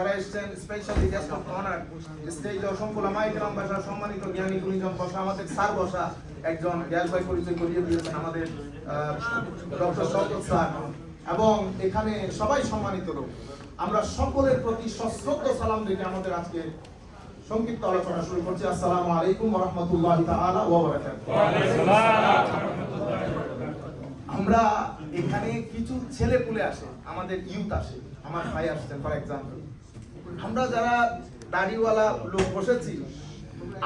যারা এসেছেন specially guest of honour স্টেজে অসংখ্য লামাই কেরাম বসা, সম্মানিত জ্ঞানী গুণীজন বসা, আমাদের স্যার বসা, একজন গ্যাস ভাই পরিচয় করিয়ে দিয়েছেন আমাদের ডক্টর শওকত স্যার, এবং এখানে সবাই সম্মানিত লোক। আমরা সকলের প্রতি সশ্রদ্ধ সালাম রেখে আমাদের আজকে সংক্ষিপ্ত আলোচনা শুরু করছি। আসসালামু আলাইকুম ওয়া রাহমাতুল্লাহি তাআলা ওয়া বারাকাতুহু। ওয়া আলাইকুম আসসালাম। আমরা এখানে কিছু ছেলে পুলে আসে, আমাদের ইউথ আসে, আমার ভাই আসছেন ফর এক্সাম্পল। আমরা যারা দাড়িওয়ালা লোক বসেছি,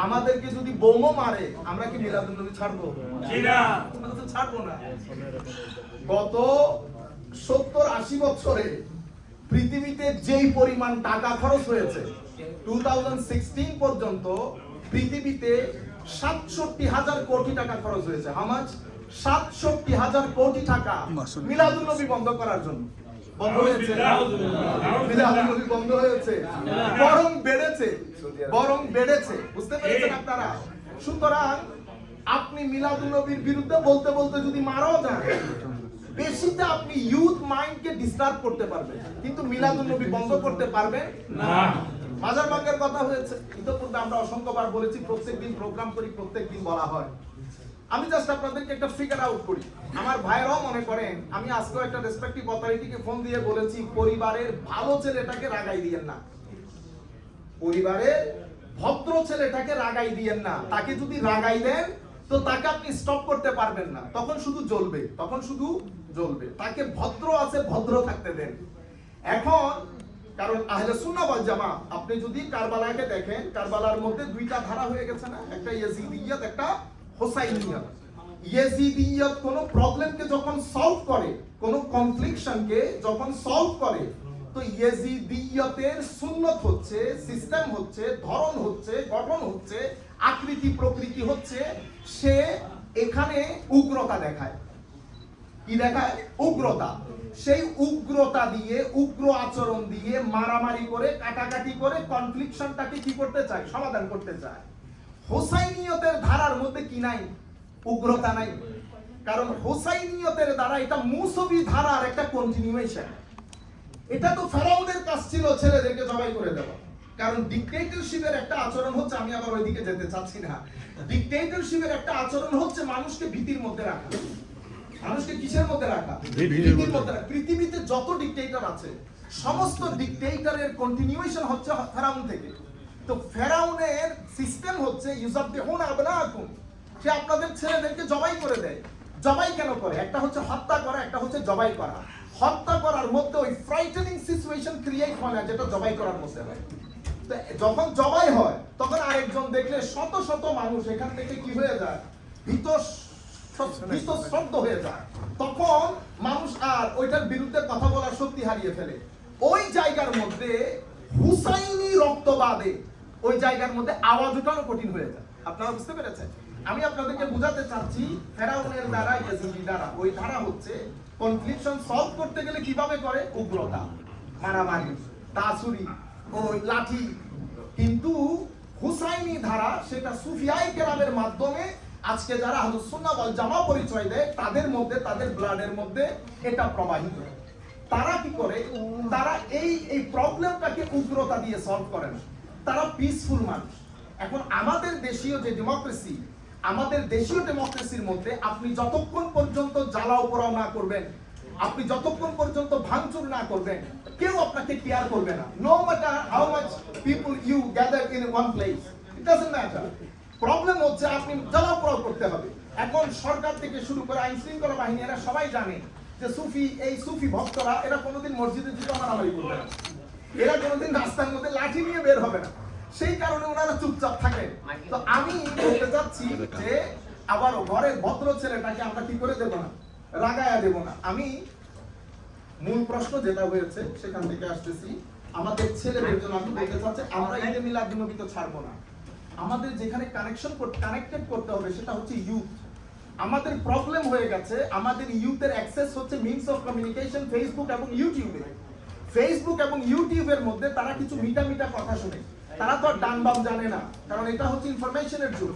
আমাদেরকে যদি বোমও মারে আমরা কি মিলাদুন নবী ছাড়বো? না, আমরা তো ছাড়বো না। গত 70-80 বছরে পৃথিবীতে যেই পরিমাণ টাকা খরচ হয়েছে, 2016 পর্যন্ত পৃথিবীতে 67,000 কোটি টাকা খরচ হয়েছে। How much? 67,000 কোটি টাকা মিলাদুন নবী বন্ধ করার জন্য। বন্ধ হয়েছে? মিলাদুন নবী বন্ধ হয়েছে? বরং বেড়েছে, বরং বেড়েছে। বুঝতে পেরেছেন আপনারা? সুতরাং আপনি মিলাদুন নবীর বিরুদ্ধে বলতে বলতে যদি মারাও যান, বেশিতে আপনি ইউথ মাইন্ডকে ডিস্টার্ব করতে পারবেন, কিন্তু মিলাদুন নবী বন্ধ করতে পারবেন না। মাজার ভাঙার কথা হয়েছে, ইতিপূর্বে আমরা অসংখ্যবার বলেছি, প্রত্যেকদিন প্রোগ্রাম করি, প্রত্যেকদিন বলা হয়। আমি জাস্ট আপনাদেরকে একটা ফিগার আউট করি। আমার ভাইরাও মনে করেন, আমি আজকেও একটা রেসপেক্টিভ অথরিটিকে ফোন দিয়ে বলেছি, পরিবারের ভালো ছেলেটাকে রাগাই দিয়েন না, পরিবারের ভদ্র ছেলেটাকে রাগাই দিয়েন না। তাকে যদি রাগাই দেন তো তাকে আপনি স্টপ করতে পারবেন না, তখন শুধু জ্বলবে, তখন শুধু জ্বলবে। তাকে ভদ্র আছে, ভদ্র থাকতে দেন। এখন কারণ আহলে সুন্নাহ ওয়াল জামাত, আপনি যদি কারবালাকে দেখেন, কারবালার মধ্যে দুইটা ধারা হয়ে গেছে না, একটা ইয়াজিদিয়ত, একটা হুসাইনিয়ত। ইয়াজিদিয়ত কোন প্রবলেমকে যখন সলভ করে, কোন কনফ্লিকশনকে যখন সলভ করে, তো ইয়াজিদিয়তের সুন্নত হচ্ছে, সিস্টেম হচ্ছে, ধরন হচ্ছে, গঠন হচ্ছে, আকৃতি প্রকৃতি হচ্ছে, সে এখানে উগ্রতা দেখায়। কি দেখায়? উগ্রতা। সেই উগ্রতা দিয়ে, উগ্র আচরণ দিয়ে, মারামারি করে, কাটাকাটি করে কনফ্লিকশনটাকে কি করতে চায়? সমাধান করতে চায়। হোসাইনিয়তের ধারার মধ্যে কি নাই? উগ্রতা নাই। কারণ হোসাইনিয়তের দ্বারা এটা মুসবি ধারার একটা কন্টিনিউয়েশন। এটা তো ফেরাউনের কাজ ছিল ছেলেদেরকে জবাই করে দেওয়া। কারণ ডিক্টেটরশিপের একটা আচরণ হচ্ছে, আমি আবার ওইদিকে যেতে চাচ্ছি না, ডিক্টেটরশিপের একটা আচরণ হচ্ছে মানুষকে ভীতির মধ্যে রাখা। মানুষকে কিসের মধ্যে রাখা? ভীতির মধ্যে রাখা। পৃথিবীতে যত ডিক্টেটর আছে, সমস্ত ডিক্টেটরের কন্টিনিউয়েশন হচ্ছে ফেরাউন থেকে। তো ফেরাউনের সিস্টেম হচ্ছে ইউযাববিহুনা আবনাআকুম, সে আপনাদের ছেলেদেরকে জবাই করে দেয়। জবাই কেন করে? একটা হচ্ছে হত্যা করা, একটা হচ্ছে জবাই করা। হত্যা করার মধ্যে ওই ফ্রাইটেনিং সিচুয়েশন ক্রিয়েট হয় না, যেটা জবাই করার মধ্যে হয়। তো যখন জবাই হয়, তখন আরেকজন দেখলে শত শত মানুষ এখান থেকে কি হয়ে যায়? ভীতশ্রদ্ধ হয়ে যায়। তখন মানুষ আর ওইটার বিরুদ্ধে কথা বলার শক্তি হারিয়ে ফেলে। ওই জায়গার মধ্যে হুসাইনি রক্তবাদে ওই জায়গার মধ্যে আওয়াজ উঠানো কঠিন হয়ে যায়। আপনারা বুঝতে পেরেছেন? আমি আপনাদেরকে বোঝাতে চাচ্ছি, ফেরাউনের দ্বারা, ইয়াজিদি দ্বারা, ওই ধারা হচ্ছে কনফ্লিকশন সলভ করতে গেলে কিভাবে করে? উগ্রতা, মারামারি, তাসুরি, ওই লাঠি। কিন্তু হুসাইনি ধারা, সেটা সুফিয়ায়ে কেরামের মাধ্যমে আজকে যারা আহলুস সুন্নাহ ওয়াল জামাত পরিচয় দেয়, তাদের মধ্যে, তাদের ব্লাডের মধ্যে এটা প্রবাহিত। তারা কি করে? তারা এই প্রবলেমটাকে উগ্রতা দিয়ে সলভ করে না, তারা পিসফুল মানুষ। এখন আমাদের দেশীয় যে ডেমোক্রেসি, আমাদের দেশীয় ডেমোক্রেসির মধ্যে আপনি যতক্ষণ পর্যন্ত জ্বালাও পোড়াও না করবেন, আপনি যতক্ষণ পর্যন্ত ভাঙচুর না করবেন, কেউ আপনাকে কেয়ার করবে না। No matter how much people you gather in one place, it doesn't matter. Problem হচ্ছে আপনি জ্বালাও পোড়াও করতে হবে। এখন সরকার থেকে শুরু করে আইন শৃঙ্খলা বাহিনী, এরা সবাই জানে যে এই সুফি ভক্তরা, এরা কোনোদিন মসজিদে জুতো মারামারি করবে না, এরা কোনোদিন রাস্তার মধ্যে লাঠি নিয়ে বের হবে না। সেই কারণে ওনারা চুপচাপ থাকেন। তো আমি বলতে চাচ্ছি যে আবার ঘরের ভদ্র ছেলেটাকে আমরা কি করে দেব না? রাগায়া দেব না। আমি মূল প্রশ্ন যেটা হয়েছে সেখান থেকে আসতেছি। আমাদের ছেলেদের জন্য আমি বলতে চাচ্ছি, আমরা ঈদে মিলাদুন নবী তো ছাড়বো না। আমাদের যেখানে কানেক্টেড করতে হবে সেটা হচ্ছে ইউথ। আমাদের প্রবলেম হয়ে গেছে, আমাদের ইউথের অ্যাক্সেস হচ্ছে মিনস অফ কমিউনিকেশন ফেসবুক এবং ইউটিউবে। ফেসবুক এবং ইউটিউবের মধ্যে তারা কিছু মিটা মিটা কথা শুনে, তারা তো আর ডান বাম জানে না, কারণ এটা হচ্ছে ইনফরমেশনের যুগ।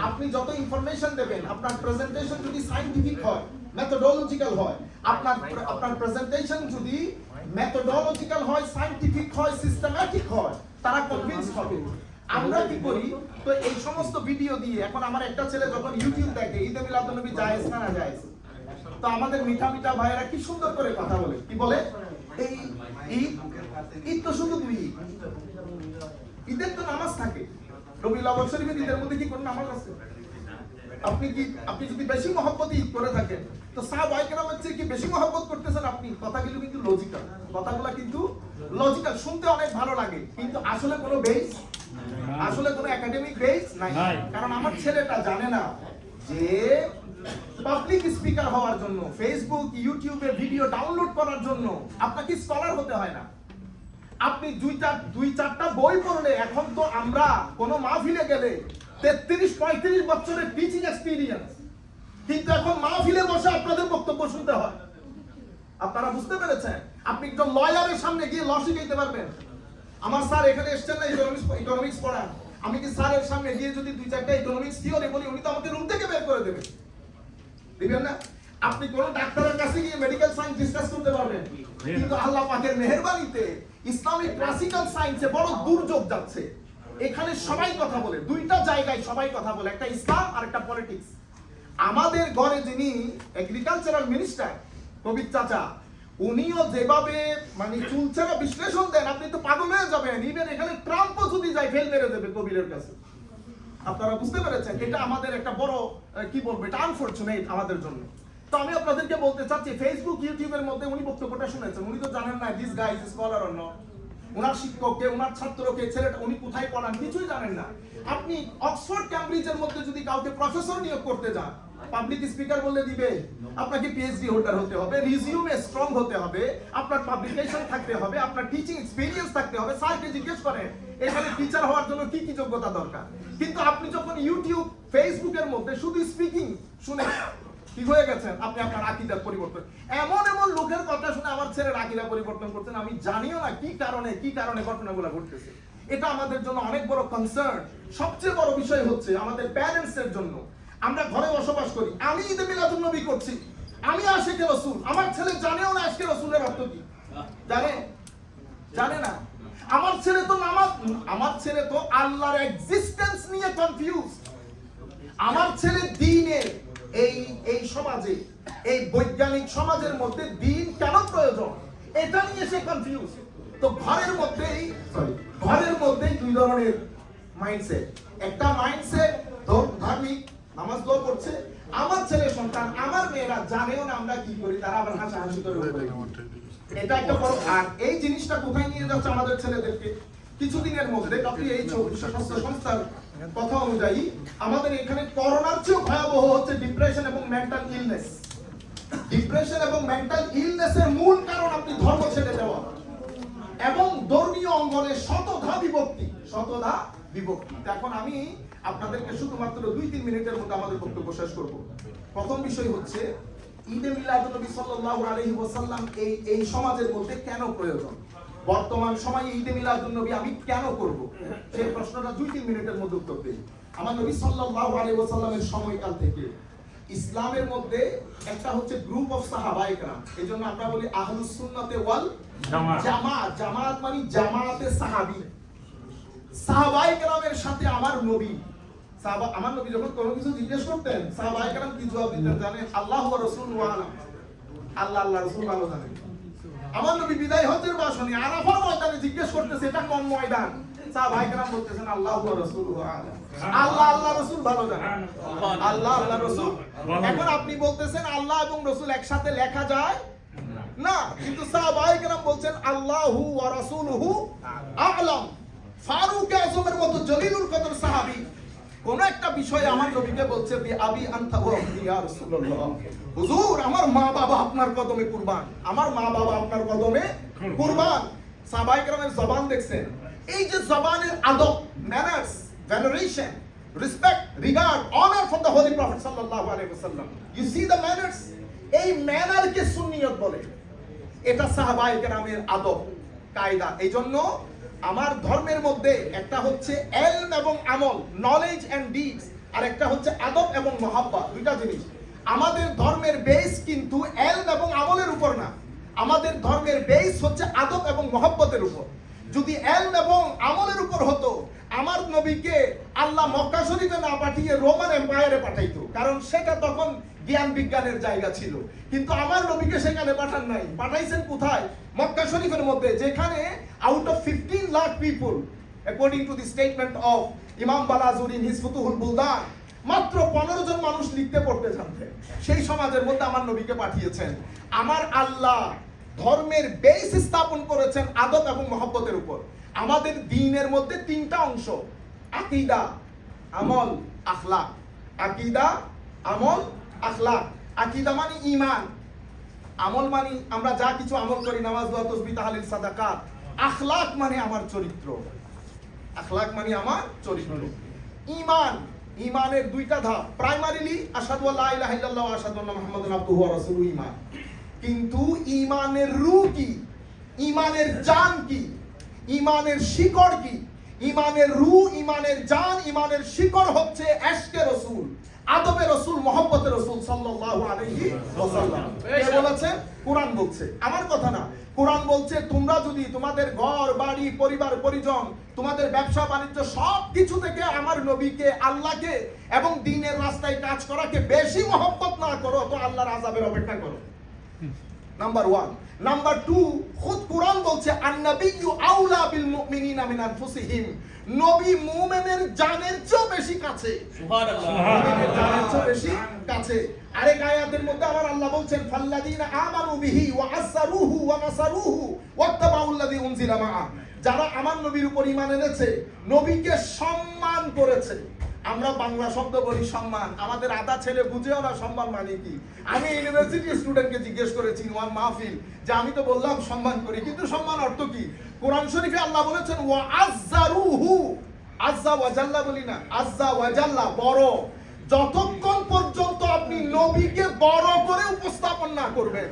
আপনি যত ইনফরমেশন দেবেন, আপনার প্রেজেন্টেশন যদি সায়েন্টিফিক হয়, মেথোডোলজিক্যাল হয়, আপনার প্রেজেন্টেশন যদি মেথোডোলজিক্যাল হয়, সায়েন্টিফিক হয়, সিস্টেম্যাটিক হয়, তারা কনভিন্স হবে। আমরা কি করি, তো এই সমস্ত ভিডিও দিয়ে, এখন আমার একটা ছেলে যখন ইউটিউব দেখে ঈদে মিলাদুন্নবী জায়েজ না না জায়েজ, তো আমাদের মিঠা মিঠা ভাইয়েরা কি সুন্দর করে কথা বলে, কি বলে, এই ঈদ তো শুধু দুই, ঈদের তো নামাজ থাকে, রবিউল আউয়াল শরীফের ঈদের মধ্যে কি কোন নামাজ আছে? আপনি যদি বেশি মহব্বত ঈদ করে থাকেন, তো সাহাবায়ে কেরামের চেয়ে কি বেশি মহব্বত করতেছেন আপনি? কথাগুলো কিন্তু লজিক্যাল, কথাগুলো কিন্তু লজিক্যাল, শুনতে অনেক ভালো লাগে, কিন্তু আসলে কোনো বেস, আসলে কোনো একাডেমিক বেস নাই। কারণ আমার ছেলেটা জানে না যে পাবলিক স্পিকার হওয়ার জন্য, ফেসবুক ইউটিউবে ভিডিও ডাউনলোড করার জন্য আপনাকে স্কলার হতে হয় না। আপনি দুই চারটা বই পড়লে, এখন তো আমরা কোন মাহফিলে গেলে 33-35 বছরের টিচিং এক্সপেরিয়েন্স, কিন্তু এখন মাহফিলে বসে আপনাদের বক্তব্য শুনতে হয়। আপনারা বুঝতে পেরেছেন? আপনি একজন লয়ারের সামনে গিয়ে ল শিখাইতে পারবেন। আমার স্যার এখানে এসেছেন না ইকোনমিক্স পড়ান, আমি কি স্যারের সামনে গিয়ে যদি 2-4টা ইকোনমিক্স থিওরি বলি, উনি তো আমাকে রুম থেকে বের করে দেবেন, দিবেন না? আপনি কোন ডাক্তারের কাছে গিয়ে মেডিকেল সায়েন্স ডিসকাস করতে পারবেন, কিন্তু আল্লাহ পাকের মেহেরবানিতে ইসলামিক ক্লাসিক্যাল সায়েন্সে বড় দুর্যোগ যাচ্ছে। এখানে সবাই কথা বলে, দুইটা জায়গায় সবাই কথা বলে, একটা ইসলাম আর একটা পলিটিক্স। আমাদের ঘরে যিনি এগ্রিকালচারাল মিনিস্টার কবির চাচা, উনিও যেভাবে মানে চুলচেরা বিশ্লেষণ দেন, আপনি তো পাগল হয়ে যাবেন। ইভেন এখানে ট্রাম্পও যদি যায় ফেল মেরে দেবে কবিরের কাছে। আপনারা বুঝতে পেরেছেন? এটা আমাদের একটা বড় কি বলবো, এটা আনফরচুনেট আমাদের জন্য। তো আমি আপনাদেরকে বলতে চাচ্ছি, ফেসবুক ইউটিউবের মধ্যে উনি বক্তব্যটা শুনেছেন, উনি তো জানেন না this guy is scholar or not, ওনার শিক্ষককে, ওনার ছাত্রকে, ছেলেটা উনি কোথায় পড়ান কিছুই জানেন না। আপনি অক্সফোর্ড ক্যামব্রিজের মধ্যে যদি কাউকে প্রফেসর নিয়োগ করতে যান, পাবলিক স্পিকার বলে দিবে, আপনাকে পিএইচডি হোল্ডার হতে হবে, রিজিউমে স্ট্রং হতে হবে, আপনার পাবলিকেশন থাকতে হবে, আপনার টিচিং এক্সপেরিয়েন্স থাকতে হবে। স্যারকে জিজ্ঞেস করেন এখানে টিচার হওয়ার জন্য কি কি যোগ্যতা দরকার। কিন্তু আপনি যখন ইউটিউব ফেসবুকের মধ্যে শুধু স্পিকিং শুনে কি হয়ে গেছেন, আপনি আপনার আকীদার পরিবর্তন, এমন এমন লোকের কথা শুনে আমার ছেলের আকীদা পরিবর্তন করছেন, আমি জানিও না কি কারণে ঘটনাগুলো ঘটতেছে। এটা আমাদের জন্য অনেক বড় কনসার্ন। সবচেয়ে বড় বিষয় হচ্ছে আমাদের প্যারেন্টস এর জন্য। আমরা ঘরে বসবাস করি, আমি ঈদে মিলাদুন্নবী করছি, আমি আশিকে রাসূল, আমার ছেলে জানেও না আশিকে রাসূলের অর্থ কি, জানে না। আমার ছেলে তো আল্লাহর এক্সিস্টেন্স নিয়ে কনফিউজড। আমার ছেলে দ্বীনের এই সমাজে, এই বৈজ্ঞানিক সমাজের মধ্যে দ্বীন কেন প্রয়োজন, এটা নিয়ে সে কনফিউজ। তো ঘরের মধ্যেই দুই ধরনের মাইন্ডসেট। একটা মাইন্ডসেট ধার্মিক, নামাজ দোয়া করছে, আমার ছেলে সন্তান, আমার মেয়েরা জানেও না আমরা কি করি, তারা আবার হাসাহাসি করে। এটা একটা বড়। আর এই জিনিসটা কোথায় নিয়ে যাচ্ছে আমাদের ছেলেদেরকে? কিছুদিনের মধ্যে WHO স্বাস্থ্য সংস্থার কথা অনুযায়ী আমাদের এখানে করোনার চেয়েও ভয়াবহ হচ্ছে ডিপ্রেশন এবং মেন্টাল ইলনেস। ডিপ্রেশন এবং মেন্টাল ইলনেসের মূল কারণ আপনি ধর্ম ছেড়ে দেওয়া এবং ধর্মীয় অঙ্গনে শতধা বিভক্তি। এখন আমি আপনাদেরকে শুধুমাত্র 2-3 মিনিটের মধ্যে আমাদের বক্তব্য শেষ করব। প্রথম বিষয় হচ্ছে ঈদে মিলাদুন্নবী সাল্লাল্লাহু আলাইহি ওয়াসাল্লাম এই সমাজের মধ্যে কেন প্রয়োজন, বর্তমান সময়ে ঈদে মিলাদুন্নবী আমি কেন করব, সেই প্রশ্নটা 2-3 মিনিটের মধ্যে উত্তর দেই। আমার নবী সাল্লাল্লাহু আলাইহি ওয়াসাল্লামের সময়কাল থেকে ইসলামের মধ্যে একটা হচ্ছে গ্রুপ অফ সাহাবায়ে কেরাম, এজন্য আমরা বলি আহলুস সুন্নাতে ওয়াল জামাত। জামাত মানে জামাতে সাহাবী। সাহাবায়ে কেরামের সাথে আমার নবী যখন কোনো কিছু জিজ্ঞেস করতেন, সাহাবায়ে কেরাম কি জবাব দিতেন জানেন? আল্লাহু ওয়া রাসূলুহু আলাম, আল্লাহ রাসূল ভালো জানেন। আমার নবী বিদায় হজের ভাষণে আরাফার ময়দানে জিজ্ঞেস করতেছে, এটা কোন ময়দান? সাহাবায়ে কেরাম বলতেছেন আল্লাহু ওয়া রাসূলুহু আলাম, আল্লাহ রাসূল ভালো জানেন, আল্লাহ রাসূল। এখন আপনি বলতেছেন আল্লাহ এবং রাসূল একসাথে লেখা যায় না, কিন্তু সাহাবায়ে কেরাম বলছেন আল্লাহু ওয়া রাসূলুহু আ'লাম। ফারুক আযমের মতো জলিলুল কদর সাহাবী কোন একটা বিষয়ে আমার নবীকে বলছে বি আবি আনতা ওয়া ইয়া রাসূলুল্লাহ, হুজুর আমার মা বাবা আপনার কদমে কুরবান, আমার মা বাবা আপনার কদমে কুরবান। সাহাবায়ে কেরামের জবান দেখছেন, এই যে জবানের আদব, manners, veneration, respect, regard, honour for the holy prophet সাল্লাল্লাহু আলাইহি ওয়াসাল্লাম। ইউ সি দ্য ম্যানার্স, এই ম্যানারকে সুন্নিয়ত বলে। এটা সাহাবায়ে কেরামের আদব কায়দা। এইজন্য আমার ধর্মের মধ্যে একটা হচ্ছে এলম এবং আমল, নলেজ এন্ড ডিডস, আর একটা হচ্ছে আদব এবং মহাব্বত, দুইটা জিনিস। আমাদের ধর্মের বেস কিন্তু এলম এবং আমলের উপর না, আমাদের ধর্মের বেস হচ্ছে আদব এবং মহব্বতের উপর। যদি এলম এবং আমলের উপর হতো, আমার নবীকে আল্লাহ মক্কা শরীফে না পাঠিয়ে রোমান এম্পায়ারে পাঠাইতো, কারণ সেটা তখন জ্ঞান বিজ্ঞানের জায়গা ছিল। কিন্তু আমার নবীকে সেখানে পাঠান নাই, পাঠাইছেন কোথায়? মক্কা শরীফের মধ্যে, যেখানে out of 15 lakh people, according to the statement of ইমাম বালাজুর ইন হিজ ফুতুহুল বুলদান, মাত্র 15 জন মানুষ লিখতে পড়তে জানতেন। সেই সমাজের মধ্যে আমার নবীকে পাঠিয়েছেন। আমার আল্লাহ ধর্মের বেস স্থাপন করেছেন আদব এবং মহব্বতের উপর। আমাদের দ্বীনের মধ্যে 3টা অংশ, আকীদা, আমল, আখলাক। আকীদা, আমল, আখলাক। আকীদা মানে ঈমান, আমল মানে আমরা যা কিছু আমল করি, নামাজ, দোয়া, তাসবিহ, তাহলিল, সাদাকাত। আখলাক মানে আমার চরিত্র, আখলাক মানে আমার চরিত্র। ঈমান, ঈমানের 2টা ধাপ, প্রাইমারিলি আশহাদু আল্লা ইলাহা ইল্লাল্লাহ ওয়া আশহাদু আন্না মুহাম্মাদান আবদুহু ওয়া রাসূলুহু ঈমান। কিন্তু ঈমানের রূহ কি, ঈমানের জান কি, ঈমানের শিকড় কি? ঈমানের রূহ, ঈমানের জান, ঈমানের শিকড় হচ্ছে ইশকে রাসূল, আদবে রাসূল, মহব্বতে রাসূল সাল্লাল্লাহু আলাইহি ওয়াসাল্লাম। কে বলেছেন? কোরআন বলছে, আমার কথা না। কোরআন বলছে তোমরা যদি তোমাদের ঘর বাড়ি, পরিবার পরিজন, তোমাদের ব্যবসা বাণিজ্য সব কিছু থেকে আমার নবীকে, আল্লাহকে এবং দ্বীনের রাস্তায় কাজ করাকে বেশি মহব্বত না করো, তো আল্লাহর আযাবের অপেক্ষা করো। নাম্বার 1। নাম্বার 2, খুদ কোরআন বলছে আন-নাবিয়্যু আউলা বিল মুমিনিনা মিন আনফুসিহিম, নবী মুমিনের জানের চেয়ে বেশি কাছে। সুবহানাল্লাহ, মুমিনের জানের চেয়ে বেশি কাছে। আরেক আয়াতের মধ্যে আমার আল্লাহ বলছেন ফাল্লাযীনা আমানু বিহি ওয়া আযযারুহু ওয়া নাসারুহু ওয়াত্তাবাউল্লাযী উনজিলা মাআ, যারা আমার নবীর উপর ঈমান এনেছে, নবীকে সম্মান করেছে। আমরা বাংলা শব্দ বলি সম্মান, আমাদের আধা ছেলে বুঝেও না সম্মান মানে কি। আমি ইউনিভার্সিটি স্টুডেন্টকে জিজ্ঞেস করেছি ওয়ান মাহফিল, যে আমি তো বললাম সম্মান করি, কিন্তু সম্মান অর্থ কি? কোরআন শরীফে আল্লাহ বলেছেন ওয়া আযযারুহু, আযযা ওয়া জাল্লা বলি না, আযযা ওয়া জাল্লা, বড়। যতক্ষণ পর্যন্ত আপনি নবীকে বড় করে উপস্থাপন না করবেন,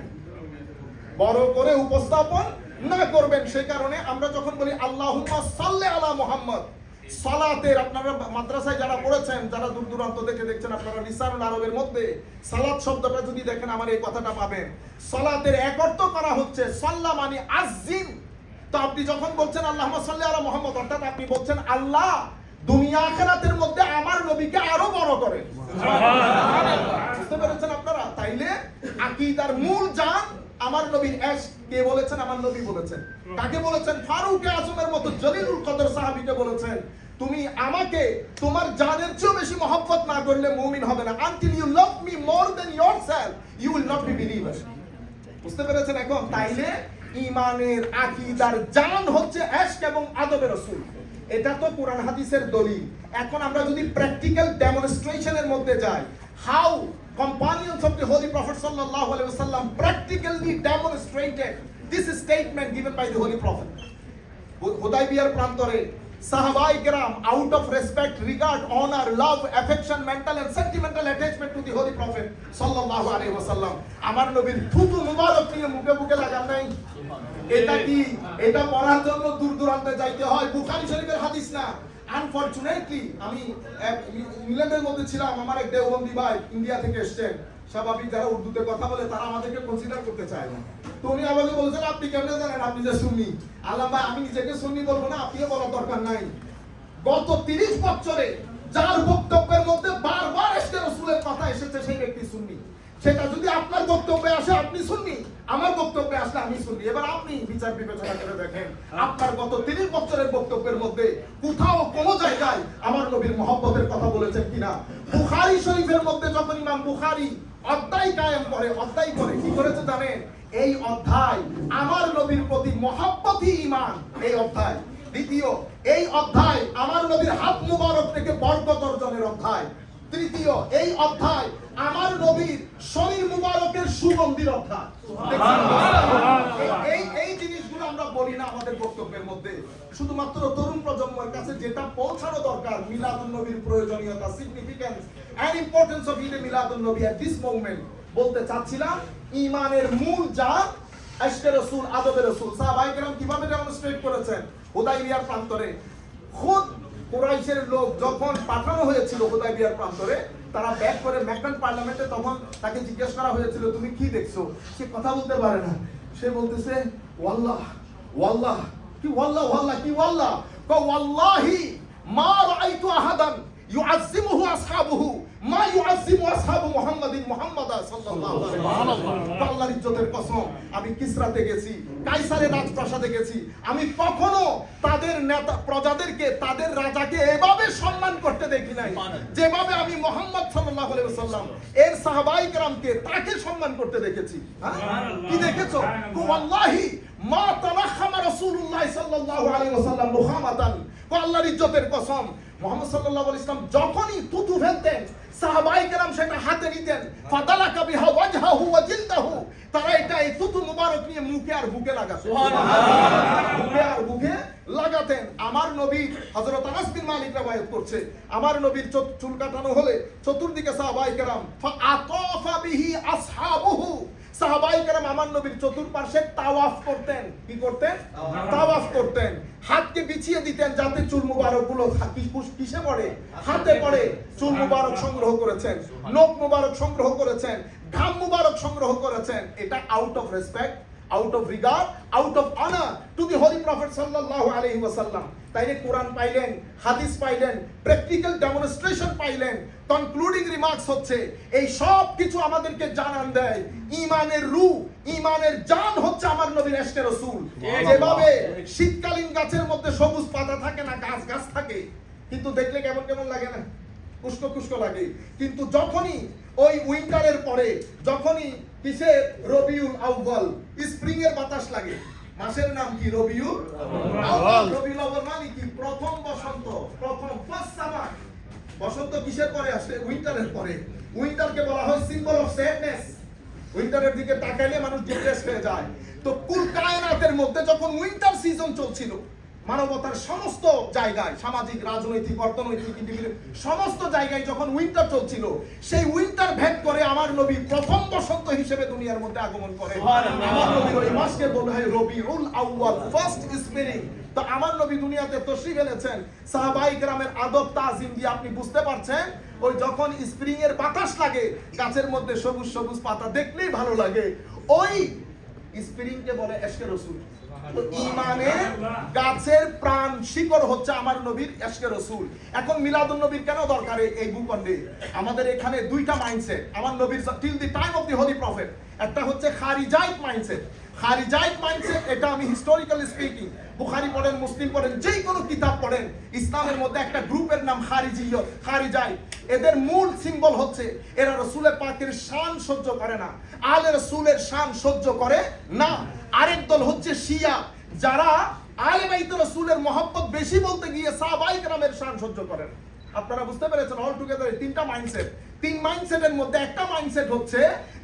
বড় করে উপস্থাপন না করবেন, সেই কারণে আমরা যখন বলি আল্লাহুম্মা সাল্লি আলা মুহাম্মদ, সালাতের, আপনারা মাদ্রাসায় যারা পড়েছেন, যারা দূর দূরান্ত থেকে দেখছেন, আপনারা লিসানুল আরবের মধ্যে সালাত শব্দটা যদি দেখেন, আমার এই কথাটা পাবেন। সালাতের এক অর্থ করা হচ্ছে সাল্লা মানে আযিম। তো আপনি যখন বলছেন আল্লাহুম্মা সাল্লি আলা মুহাম্মদ, অর্থাৎ আপনি বলছেন আল্লাহ দুনিয়া আখিরাতের মধ্যে আমার নবীকে আরো বড় করেন। সুবহানাল্লাহ, বুঝতে পেরেছেন আপনারা? তাইলে আকীদার মূল জান আমার নবীর ইশক। কে বলেছেন? আমার নবী বলেছেন। কাকে বলেছেন? ফারুক আজমের মতো জলিলুল কদর সাহাবীকে বলেছেন, তুমি আমাকে তোমার জানের চেয়ে বেশি মহব্বত না করলে মুমিন হবে না। until you love me more than yourself you will not be believer। বুঝতে পেরেছেন এখন? তাইলে ঈমানের, আকীদার জান হচ্ছে ইশক এবং আদবে রাসূল। এটা তো কোরআন হাদিসের দলিল। এখন আমরা যদি প্র্যাকটিক্যাল ডেমনস্ট্রেশনের মধ্যে যাই, how companions of the Holy Prophet sallallahu alaihi wasallam practically demonstrated this statement given by the Holy Prophet. হুদাইবিয়ার প্রান্তরে সাহাবায়ে কেরাম, out of respect, regard, honor, love, affection, mental and sentimental attachment to the Holy Prophet sallallahu alaihi wasallam, আমার নবীর থুতু মুবারক নিয়ে মুখে মুখে লাগান নাই। এটা কি? এটা পড়ার জন্য দূর দূরান্তে যাইতে হয়? বুখারী শরীফের হাদিস না। আনফরচুনেটলি আমি ইংল্যান্ডের মধ্যে ছিলাম, আমার এক দেওবন্দি ভাই ইন্ডিয়া থেকে এসেছেন। স্বাভাবিক, যারা উর্দুতে কথা বলে তারা আমাদেরকে কনসিডার করতে চায় না। তো উনি আমাকে বলছেন আপনি কেমনে জানেন আপনি যে সুন্নি? আল্লাহ ভাই, আমি নিজেকে সুন্নি বলবো না, আপনিও বলার দরকার নাই। গত 30 বছরে যার বক্তব্যের মধ্যে বারবার ইশকে রাসূলের কথা এসেছে, সেই ব্যক্তি সুন্নি। সেটা যদি আপনার বক্তব্যে আসে আপনি সুন্নি, আমার বক্তব্যে আসলে আমি সুন্নি। এবার আপনি বিচার বিবেচনা করে দেখেন, আপনার গত 30 বছরের বক্তব্যের মধ্যে কোথাও কোন জায়গায় আমার নবীর মহব্বতের কথা বলেছেন কিনা। বুখারী শরীফের মধ্যে যখন ইমাম বুখারী অধ্যায় কায়েম করে, অধ্যায় করে কি করেছে জানেন? এই অধ্যায় আমার নবীর প্রতি মহব্বতই ঈমান, এই অধ্যায়। দ্বিতীয়, এই অধ্যায় আমার নবীর হাত মুবারক থেকে বরকত অর্জনের অধ্যায়। তৃতীয়, এই অধ্যায় আমার নবীর শরীর মুবারকের সুগন্ধির অধ্যায়। এই জিনিসগুলো আমরা বলি না আমাদের বক্তব্যের মধ্যে। শুধুমাত্র তরুণ প্রজন্মের কাছে যেটা পৌঁছানো দরকার, মিলাদুন নবীর প্রয়োজনীয়তা, সিগনিফিকেন্স এন্ড ইম্পর্টেন্স অফ ঈদে মিলাদুন নবী এট দিস মোমেন্ট, বলতে চাচ্ছিলাম ঈমানের মূল জান ইশকে রাসূল, আদবে রাসূল। সাহাবায়ে কেরাম কিভাবে ডেমনস্ট্রেট করেছেন? হুদাইবিয়ার প্রান্তরে। খুদ কুরাইশের লোক যখন পাঠানো হয়েছিল হুদাইবিয়ার প্রান্তরে, তারা ব্যাক করে মেক্কান পার্লামেন্টে, তখন তাকে জিজ্ঞেস করা হয়েছিল তুমি কি দেখছো। সে কথা বলতে পারে না, সে বলতেছে ওয়াল্লাহ ওয়াল্লাহ। কি ওয়াল্লাহ ওয়াল্লাহ কি ওয়াল্লাহ? ওয়াল্লাহি মা রাআইতু আহাদান ইউআযজিমুহু আসহাবুহু মা ইউআযজিমু আসহাবু মুহাম্মাদিন মুহাম্মাদা সাল্লাল্লাহু আলাইহি ওয়াসাল্লাম। আল্লাহর ইজ্জতের কসম, আমি কিসরাতে গেছি, কায়সারের রাজপ্রাসাদে গেছি, আমি কখনো তাদের নেতা প্রজাদেরকে, তাদের রাজাকে এভাবে সম্মান করতে দেখি নাই যেভাবে আমি মুহাম্মদ সাল্লাল্লাহু আলাইহি ওয়াসাল্লাম এর সাহাবায়ে কেরামকে তাকে সম্মান করতে দেখেছি। কি দেখেছো? ওয়াল্লাহি মা তানাখামা রাসূলুল্লাহ সাল্লাল্লাহু আলাইহি ওয়াসাল্লাম মুখামাতান। আল্লাহর ইজ্জতের কসম, মুহাম্মদ সাল্লাল্লাহু আলাইহি ওয়াসাল্লাম যখনই থুতু ফেলতেন, সাহাবায়ে কেরাম সেটা হাতে নিতেন, ফাদালাকা বিহা ওয়াজহাহু ওয়া জিলদাহু, তারা এটা এই থুতু মুবারক নিয়ে মুখে আর বুকে লাগাতেন, সুবহানাল্লাহ, মুখে আর বুকে লাগাতেন। আমার নবী হযরত আনাস বিন মালিক রওয়ায়াত করছে, আমার নবীর চুল কাটানো হলে চতুর্দিকে সাহাবায়ে কেরাম ফাআতাফা বিহি আসহাবুহু, সাহাবায়ে কেরাম আমার নবীর চতুর্পার্শ্বে তাওয়াফ করতেন। কি করতেন? তাওয়াফ করতেন। হাতকে বিছিয়ে দিতেন যাতে চুল মুবারক গুলো কিসে পড়ে? হাতে পড়ে। চুল মুবারক সংগ্রহ করেছেন, নখ মুবারক সংগ্রহ করেছেন, ঘাম মুবারক সংগ্রহ করেছেন। এটা out of respect, out of regard, out of honour to the Holi prophet সাল্লাল্লাহু আলাইহি ওয়াসাল্লাম। তাইলে কোরআন পাইলেন, হাদিস পাইলেন, প্র্যাকটিক্যাল ডেমনস্ট্রেশন পাইলেন। কনক্লুডিং রিমার্কস হচ্ছে এই সব কিছু আমাদেরকে জানান দেয় ঈমানের রূহ, ঈমানের জান হচ্ছে আমার নবীর ইশকে রাসূল। যেভাবে শীতকালীন গাছের মধ্যে সবুজ পাতা থাকে না, গাছ থাকে, কিন্তু দেখলে কেমন কেমন লাগে না, কুষ্ক কুষ্ক লাগে। কিন্তু যখনই ওই উইন্টারের পরে, যখনই কিসের রবিউল আউয়াল, স্প্রিং এর বাতাস লাগে, মাসের নাম কি? রবিউল আউয়াল। রবিউল আউয়াল মানে কি? প্রথম বসন্ত, প্রথম ফার্স্ট সামার। বসন্ত কিসের পরে আসে? উইন্টারের পরে। উইন্টারকে বলা হয় সিম্বল অফ স্যাডনেস। উইন্টারের দিকে তাকাইলে মানুষ ডিপ্রেস হয়ে যায়। তো কুল কায়নাতের মধ্যে যখন উইন্টার সিজন চলছিল, মানবতার সমস্ত জায়গায়, সামাজিক, রাজনৈতিক, অর্থনৈতিক, সমস্ত জায়গায় যখন উইন্টার চলছিল, সেই উইন্টার ভেদ করে আমার নবী প্রথম বসন্ত হিসেবে দুনিয়ার মধ্যে আগমন করে। আমার নবীর ওই মাসকে বলা হয় রবিউল আউয়াল, ফার্স্ট স্প্রিং। তো আমার নবী দুনিয়াতে তশরিফ এনেছেন, সাহাবায়ে কেরামের আদব তাজিম দিয়ে আপনি বুঝতে পারছেন, ওই যখন স্প্রিং এর বাতাস লাগে, গাছের মধ্যে সবুজ সবুজ পাতা দেখলেই ভালো লাগে, ওই স্প্রিং কে বলে ইশকে রাসূল। তো ঈমানের গাছের প্রাণ শিকড় হচ্ছে আমার নবীর ইশকে রাসূল। এখন মিলাদুন নবীর কেন দরকার এই ভূখণ্ডে? আমাদের এখানে দুইটা মাইন্ডসেট আমার নবীর till the time of the holy prophet. একটা হচ্ছে খারিজাইত মাইন্ডসেট। খারিজাইত মাইন্ডসেট, এটা আমি হিস্টোরিক্যালি স্পিকিং, বুখারী পড়েন, মুসলিম পড়েন, যেই কোনো কিতাব পড়েন, ইসলামের মধ্যে একটা গ্রুপের নাম খারিজিয়ত, খারিজাইত। এদের মূল সিম্বল হচ্ছে এরা রাসূলের পাকের শান সহ্য করে না, আলে রাসূলের শান সহ্য করে না। আরেক দল হচ্ছে শিয়া, যারা আলে বাইতুর রাসূলের মহব্বত বেশি বলতে গিয়ে সাহাবায়ে কেরামের শান সহ্য করেন। আপনারা বুঝতে পেরেছেন? অল টুগেদার তিনটা মাইন্ডসেট। তিন মাইন্ডসেটের মধ্যে একটা মাইন্ডসেট হচ্ছে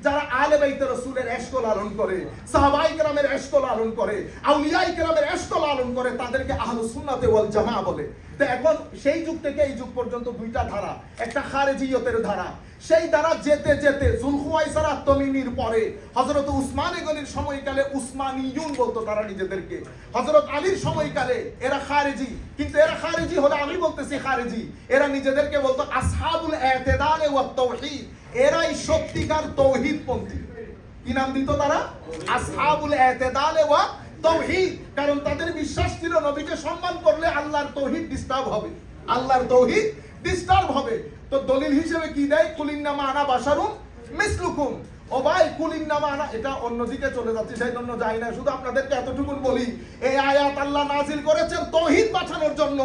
যারা আলে বাইতুর রাসূলের ইশক লালন করে, সাহাবায়ে কেরামের ইশক লালন করে, আউলিয়ায়ে কেরামের ইশক লালন করে, তাদেরকে আহলুস সুন্নাত ওয়াল জামাআহ বলে। তো এখন সেই যুগ থেকে এই যুগ পর্যন্ত দুইটা ধারা, একটা খারিজিয়তের ধারা, সেই দ্বারা যেতে যেতে যুলখুয়াইসারা তমিমির পরে হযরত উসমান গনির সময়কালে উসমানিয়ুন বলতো তারা নিজেদেরকে। হযরত আলীর সময়কালে এরা খারিজি, কিন্তু এরা খারিজি হলে আমি বলতেছি খারিজি, এরা নিজেদেরকে বলতো আসহাবুল ইতিদাল ওয়া তাওহীদ। এরাই সত্যিকার তাওহীদপন্থী। কি নাম দিত তারা? আসহাবুল ইতিদাল ওয়া তাওহীদ। কারণ তাদের বিশ্বাস ছিল নবীকে সম্মান করলে আল্লাহর তাওহীদ ডিস্টার্ব হবে, আল্লাহর তাওহীদ ডিস্টার্ব হবে। তো দলিল হিসেবে কি দেয়? কুলিন্নামা আনা বাশারুম মিসলুকুম। ও ভাই, কুলিন্নামা আনা, এটা অন্যদিকে চলে যাচ্ছে, সেই জন্য যাই না। শুধু আপনাদেরকে এতটুকু বলি, এই আয়াত আল্লাহ নাজিল করেছেন তাওহীদ বাঁচানোর জন্য,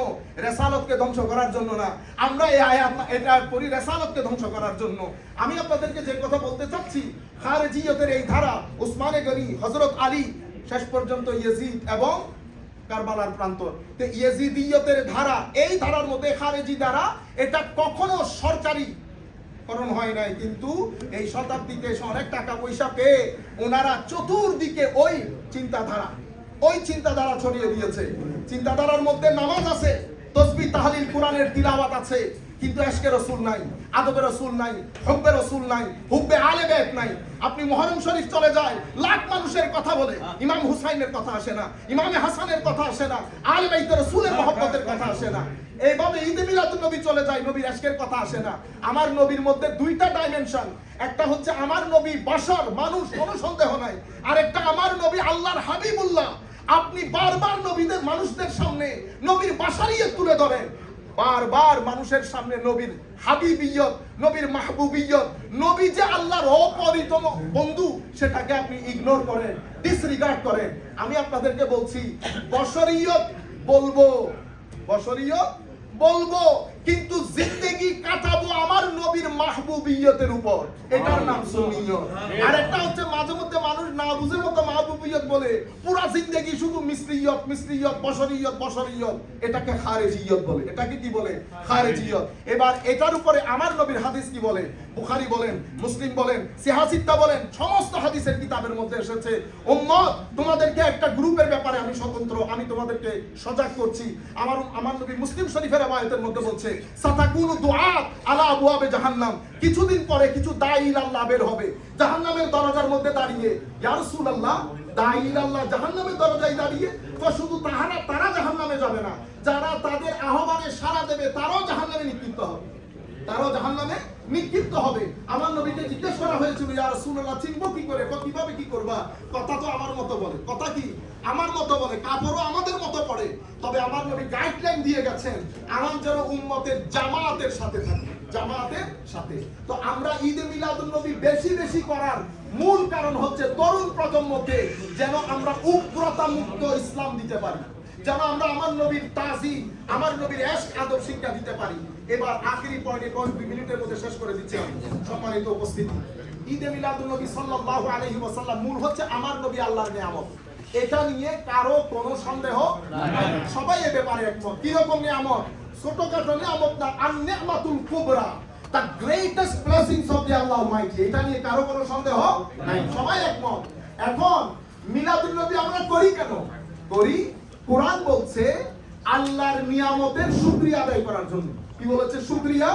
রিসালাতকে ধ্বংস করার জন্য না। আমরা এই আয়াত এটা পড়ি রিসালাতকে ধ্বংস করার জন্য। আমি আপনাদেরকে যে কথা বলতে চাচ্ছি, খারিজিয়তের এই ধারা, উসমানে গনি, হযরত আলী, শেষ পর্যন্ত ইয়াজিদ এবং কারবালার প্রান্তর। তো ইয়াজিদিয়তের ধারা, এই ধারার মধ্যে খারেজি ধারা, এটা কখনো সরকারি করণ হয় নাই, কিন্তু এই শতাব্দীতে অনেক টাকা পয়সা পেয়ে ওনারা চতুর্দিকে ওই চিন্তাধারা ছড়িয়ে দিয়েছে। চিন্তাধারার মধ্যে নামাজ আছে, তাসবিহ, তাহলিল, কোরআনের তিলাওয়াত আছে, কিন্তু আশকে রাসূল নাই, আদবে রাসূল নাই, হুব্বে রাসূল নাই, হুব্বে আলে বাইত নাই। আপনি মুহররম শরীফ চলে যায়, লাখ মানুষের কথা বলে, ইমাম হুসাইনের কথা আসে না, ইমাম হাসানের কথা আসে না, আলে বাইত রাসূলের মহব্বতের কথা আসে না। এইভাবে ঈদে মিলাদুন নবী চলে যায়, নবীর আশকের কথা আসে না। আমার নবীর মধ্যে দুইটা ডাইমেনশন, একটা হচ্ছে আমার নবী বাশার, মানুষ, কোনো সন্দেহ নাই, আর একটা আমার নবী আল্লাহর হাবিবুল্লাহ। আপনি বারবার নবীদের মানুষদের সামনে নবীর বাশারিয়ত তুলে ধরেন, বারবার মানুষের সামনে নবীর হাবিবিয়ত, নবীর মাহবুবিয়ত, নবী যে আল্লাহর অপরিতম বন্ধু, সেটাকে আপনি ইগনোর করেন, ডিসরিগার্ড করেন। আমি আপনাদেরকে বলছি, বশরিয়ত বলবো, বশরিয়ত বলবো, কিন্তু জিন্দেগি কাটাবো আমার নবীর মাহবুবিয়তের উপর, এটার নাম সুন্নিয়ত। আর একটা হচ্ছে মাঝে মধ্যে মানুষ না বুঝে মতো মাহবুবিয়ত বলে, পুরা জিন্দেগি শুধু মিসরিয়ত মিসরিয়ত, বশরিয়ত বশরিয়ত, এটাকে খারেজিয়ত বলে। এটাকে কি বলে? খারেজিয়ত। এবার এটার উপরে আমার নবীর হাদিস কি বলে? বুখারী বলেন, মুসলিম বলেন, সিহাসিত্তা বলেন, সমস্ত হাদিসের কিতাবের মধ্যে এসেছে, উম্মত তোমাদেরকে একটা গ্রুপের ব্যাপারে আমি স্বতন্ত্র, আমি তোমাদেরকে সজাগ করছি। আমার নবী মুসলিম শরীফের আয়াতের মধ্যে বলছে, সাতাকুনু দুআত আলা আবওয়াবে জাহান্নাম, কিছুদিন পরে কিছু দাঈ ইলাল্লাহ বের হবে জাহান্নামের দরজার মধ্যে দাঁড়িয়ে। ইয়া রাসূলুল্লাহ, দাঈ ইলাল্লাহ জাহান্নামের দরজায় দাঁড়িয়ে? তো শুধু তারা জাহান্নামে যাবে না, যারা তাদের আহ্বানে সাড়া দেবে তারাও জাহান্নামে নিক্ষিপ্ত হবে, তারাও জাহান্নামে নিক্ষিপ্ত হবে। আমার নবীকে জিজ্ঞেস করা হয়েছিল, ইয়া রাসূলুল্লাহ চিনবো কি করে, কিভাবে কি করবা? কথা তো আমার মতো বলে, কথা কি আমার মতো বলে, কাপড়ও আমাদের মতো পড়ে, তবে আমার নবী গাইডলাইন দিয়ে গেছেন আমার যেন উম্মতের জামাতের সাথে থাকে, জামাতের সাথে। তো আমরা ঈদে মিলাদুন নবী বেশি বেশি করার মূল কারণ হচ্ছে তরুণ প্রজন্মকে যেন আমরা উগ্রতা মুক্ত ইসলাম দিতে পারি, যেন আমরা আমার নবীর তাজিম, আমার নবীর ইশক আদব শিক্ষা দিতে পারি। এবার আখেরি পয়েন্টে 2 মিনিটের মধ্যে শেষ করে দিচ্ছি আমি। সম্মানিত উপস্থিতি, ঈদে মিলাদুন নবী সাল্লাল্লাহু আলাইহি ওয়াসাল্লাম মূল হচ্ছে আমার নবী আল্লাহর নিয়ামত, এটা নিয়ে কারো কোনো সন্দেহ নাই, সবাই এ ব্যাপারে একমত। কি রকম নিয়ামত? ছোটখাটো নিয়ামত না, আন-নি'মাতুল কুবরা, the greatest blessings of the Allah Almighty, এটা নিয়ে কারো কোনো সন্দেহ নাই, সবাই একমত। এখন মিলাদুন নবী আমরা করি কেন? করি, কোরআন বলছে আল্লাহর নিয়ামতের শুকরিয়া আদায় করার জন্য। কি বলেছে? শুকরিয়া।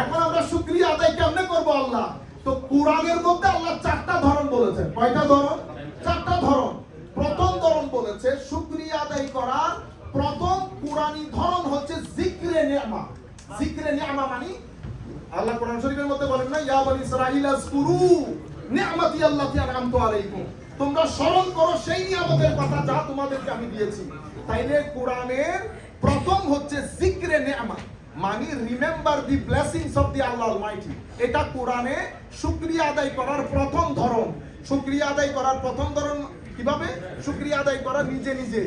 এখন আমরা শুকরিয়া আদায় কেমনে করব আল্লাহ? তো কোরআনের মধ্যে আল্লাহ 4টা ধরন বলেছেন। কয়টা ধরন? 4টা ধরন। প্রথম ধরন বলেছে শুকরিয়া আদায় করার প্রথম কোরআনী ধরন হচ্ছে যিকরে নি'মা। যিকরে নি'মা মানে আল্লাহ কোরআন শরীফের মধ্যে বলেন না, ইয়া বনি ইসরাঈল আযকুরু নি'মাতি আল্লাতী আন'আমতু আলাইকুম, তোমরা স্মরণ করো সেই নিয়ামতের কথা যা তোমাদেরকে আমি দিয়েছি। তাইলে কোরআনের প্রথম হচ্ছে যিকরে নি'মা, মানে remember the blessings of the Allah Almighty. এটা কোরআনে শুকরিয়া আদায় করার প্রথম ধরন। শুকরিয়া আদায় করার প্রথম ধরন কিভাবে? শুকরিয়া আদায় করা নিজে নিজে,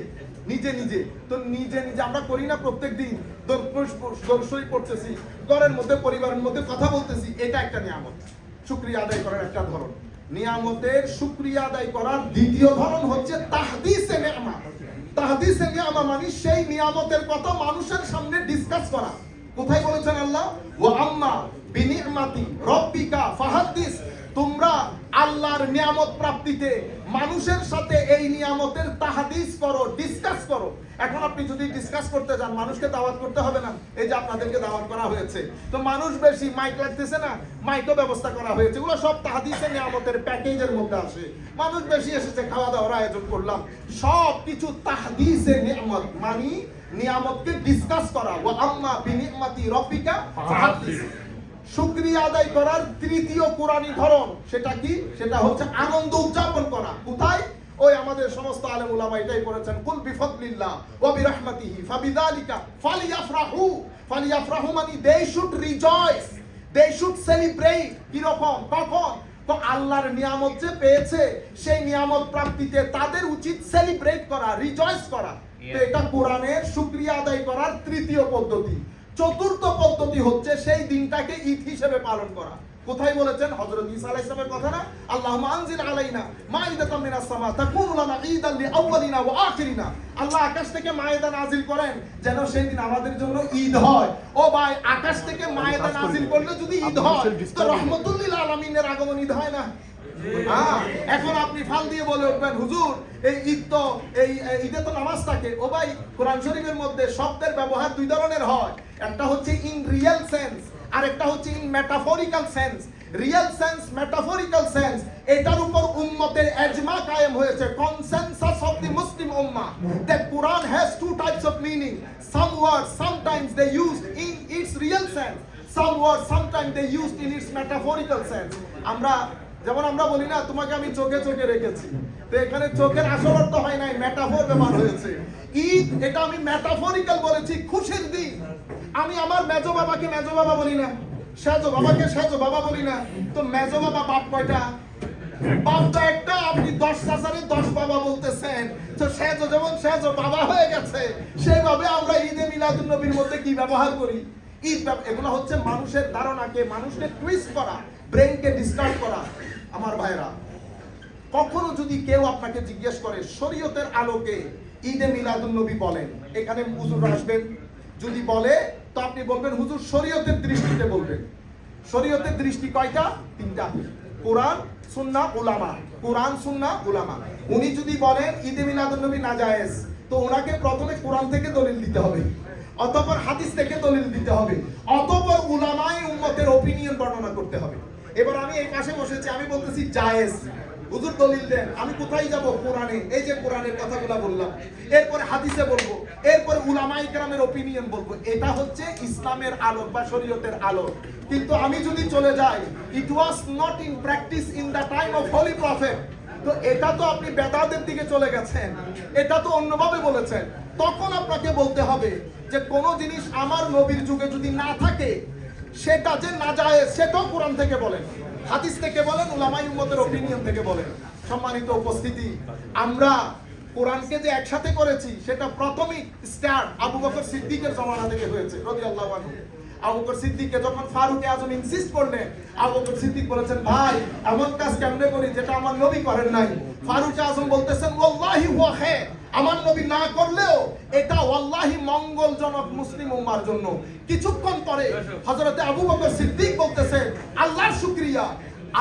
নিজে নিজে। তো নিজে নিজে আমরা করি না? প্রত্যেকদিন দরুদ পড়তেছি, ঘরের মধ্যে পরিবারের মধ্যে কথা বলতেছি, এটা একটা নিয়ামত, শুকরিয়া আদায় করার একটা ধরন। নিয়ামতের শুকরিয়া আদায় করার দ্বিতীয় ধরন হচ্ছে তাহদিসে নি'মা। তাহদিসে নি'মা মানে সেই নিয়ামতের কথা মানুষের সামনে ডিসকাস করা। কোথায় বলেছেন আল্লাহ? ওয়া আম্মা বিনি'মাতি রাব্বিকা ফাহাদ্দিস, তোমরা আল্লাহর নিয়ামত প্রাপ্তিতে মানুষের সাথে এই নিয়ামতের তাহাদিস করো, ডিসকাস করো। এখন আপনি যদি ডিসকাস করতে যান, মানুষকে দাওয়াত করতে হবে না? এই যে আপনাদেরকে দাওয়াত করা হয়েছে, তো মানুষ বেশি, মাইক লাগতেছে না, মাইকও ব্যবস্থা করা হয়েছে, এগুলো সব তাহাদিসের নিয়ামতের প্যাকেজের মধ্যে আসে। মানুষ বেশি এসেছে, খাওয়া দাওয়ার আয়োজন করলাম, সব কিছু তাহাদিসের নিয়ামত, মানে নিয়ামতকে ডিসকাস করা। ওয়া আম্মা বিনি'মাতি রাব্বিকা ফাহাদ্দিস। শুকরিয়া আদায় করার তৃতীয় কোরআনী ধরন সেটা কি? সেটা হচ্ছে আনন্দ উদযাপন করা। কোথায়? ওই আমাদের সমস্ত আলেম উলামা এটাই করেছেন, কুল বিফাদলিল্লাহ ওয়া বিরাহমাতিহি ফাবিযালিকা ফালিয়াফরাহু। ফালিয়াফরাহু মানে they should rejoice, they should celebrate. কি রকম? কখন? তো আল্লাহর নিয়ামত যে পেয়েছে সেই নিয়ামত প্রাপ্তিতে তাদের উচিত সেলিব্রেট করা, রিজয়েস করা। তো এটা কোরআনের শুকরিয়া আদায় করার তৃতীয় পদ্ধতি। চতুর্থ পদ্ধতি হচ্ছে সেই দিনটাকে ঈদ হিসেবে পালন করা। কোথায় বলেছেন? হযরত ঈসা আলাইহিস সালামের কথা না, আল্লাহুম্মা আনজিল আলাইনা মাইদাতাম মিনাস সামা তাকুনু লানা ঈদান লিআউয়ালিনা ওয়া আখিরিনা। আল্লাহ আকাশ থেকে মায়েদা নাজিল করেন যেন সেই দিন আমাদের জন্য ঈদ হয়। ও ভাই, আকাশ থেকে মায়েদা নাজিল করলে যদি ঈদ হয়, তো রহমতুল লিল আলামিনের আগমন ঈদ হয় না? এখন আপনি ফাল দিয়ে বলে উঠবেন হুজুর এই ঈদ তো এই ঈদে তো নামাজ থাকে। ও ভাই, কোরআন শরীফের মধ্যে শব্দের ব্যবহার দুই ধরনের হয়, একটা হচ্ছে ইন রিয়েল সেন্স আর একটা হচ্ছে in metaphorical sense. Real sense, metaphorical sense, এটার উপর উম্মতের ইজমা কায়েম হয়েছে, কনসেনসাস অফ দি মুসলিম উম্মাহ, that Quran has two types of meaning. Some words sometimes they used in its real sense, some words sometimes they used in its metaphorical sense. যেমন আমরা বলি না তোমাকে আমি চোখে চোখে রেখেছি, তো এখানে চোখের আসল অর্থ হয় নাই, মেটাফোর ব্যবহার হয়েছে। ঈদ এটা আমি মেটাফরিক্যাল বলেছি, খুশির দিন। আমি আমার মেজো বাবাকে মেজো বাবা বলি না, সেজো বাবাকে সেজো বাবা বলি না, তো মেজো বাবা বাপ কয়টা? বাপ তো একটা। আপনি 10 চাচারে 10 বাবা বলতেছেন, তো সেজো যেমন সেজো বাবা হয়ে গেছে, সেভাবে আমরা ঈদে মিলাদুন নবীর মধ্যে কি ব্যবহার করি? ঈদ, এগুলো হচ্ছে মানুষের ধারণাকে, মানুষকে টুইস্ট করা, ব্রেনকে ডিস্টার্ব করা। আমার ভাইরা, কখনো যদি কেউ আপনাকে জিজ্ঞেস করে শরীয়তের আলোকে ঈদে মিলাদুন নবী বলেন, এখানে হুজুর আসবেন, যদি বলে তো আপনি বলবেন হুজুর শরীয়তের দৃষ্টিতে বলবেন। শরীয়তের দৃষ্টি কয়টা? 3টা, কোরআন সুন্নাহ উলামা। কোরআন সুন্নাহ উলামা। উনি যদি বলেন ঈদে মিলাদুন নবী নাজায়েজ, তো ওনাকে প্রথমে কোরআন থেকে দলিল দিতে হবে, অতঃপর হাদিস থেকে দলিল দিতে হবে, অতঃপর উলামায়ে উম্মতের অপিনিয়ন বর্ণনা করতে হবে। এবার আমি এই পাশে বসেছি, আমি বলতেছি জায়েজ, হুজুর দলিল দেন। আমি কোথায় যাব? কোরআনে। এই যে কোরআনের কথাগুলো বললাম, এরপরে হাদিসে বলবো, এরপরে উলামায়ে কেরামের অপিনিয়ন বলবো। এটা হচ্ছে ইসলামের আলোক বা শরীয়তের আলোক। কিন্তু আমি যদি চলে যাই, it was not in practice in the time of holy prophet, তো এটা তো আপনি বেদাতের দিকে চলে গেছেন, এটা তো অন্যভাবে বলেছেন। তখন আপনাকে বলতে হবে যে কোন জিনিস আমার নবীর যুগে যদি না থাকে, সেটা যে নাজায়েজ, সেটাও কোরআন থেকে বলেন, হাদিস থেকে বলেন, উলামায়ে উম্মতের অপিনিয়ন থেকে বলেন। সম্মানিত উপস্থিতি, আমরা কোরআনকে যে একসাথে করেছি, সেটা প্রথমেই স্টার্ট আবু বকর সিদ্দিকের জমানা থেকে হয়েছে রাদিয়াল্লাহু আনহু। আবু বকর সিদ্দিককে যখন ফারুক আজম ইনসিস্ট করলেন, আবু বকর সিদ্দিক বলেছেন ভাই এমন কাজ কেমনে করি যেটা আমার নবী করেন নাই। ফারুক আজম বলতেছেন ওয়াল্লাহি হুয়া খায়র, আমার নবী না করলেও এটা ওয়াল্লাহি মঙ্গলজনক মুসলিম উম্মার জন্য। কিছুক্ষণ পরে হযরতে আবু বকর সিদ্দিক বলতেছেন আল্লাহর শুকরিয়া,